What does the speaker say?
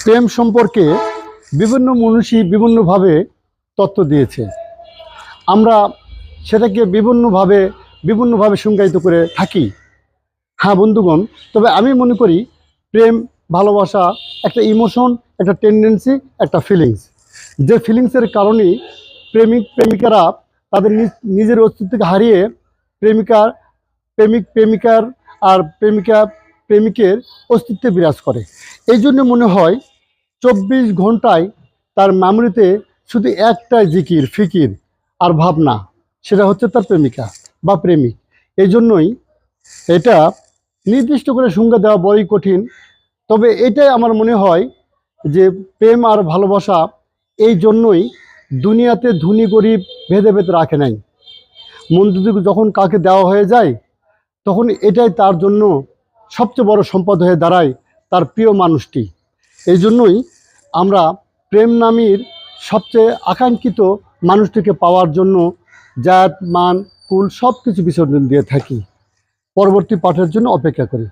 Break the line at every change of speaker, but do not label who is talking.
প্রেম সম্পর্কে বিভিন্ন মনীষী বিভিন্নভাবে তত্ত্ব দিয়েছে। আমরা সেটাকে বিভিন্নভাবে সংজ্ঞায়িত করে থাকি। হ্যাঁ বন্ধুগণ, তবে আমি মনে করি প্রেম ভালোবাসা একটা ইমোশন, একটা টেন্ডেন্সি, একটা ফিলিংস। যে ফিলিংসের কারণেই প্রেমিকারা তাদের নিজের অস্তিত্বকে হারিয়ে প্রেমিকার আর প্রেমিকের অস্তিত্বে বিরাজ করে। এই জন্য মনে হয় 24 ঘন্টায় তার মেমোরিতে শুধু একটাই জিকির ফিকির আর ভাবনা, সেটা হচ্ছে তার প্রেমিকা বা প্রেমিক। এই জন্যই এটা নির্দিষ্ট করে সংজ্ঞা দেওয়া বড়ই কঠিন। তবে এটাই আমার মনে হয় যে প্রেম আর ভালোবাসা এই জন্যই দুনিয়াতে ধনী গরিব ভেদে রাখে নাই। মন যদি যখন কাকে দেওয়া হয়ে যায়, তখন এটাই তার জন্য সবচেয়ে বড় সম্পদ হয়ে দাঁড়ায়, তার প্রিয় মানুষটি। এই জন্যই আমরা প্রেম নামের সবচেয়ে আকাঙ্ক্ষিত মানুষটিকে পাওয়ার জন্য জাত মান কুল সব কিছু বিসর্জন দিয়ে থাকি, পরবর্তী পাঠের জন্য অপেক্ষা করি।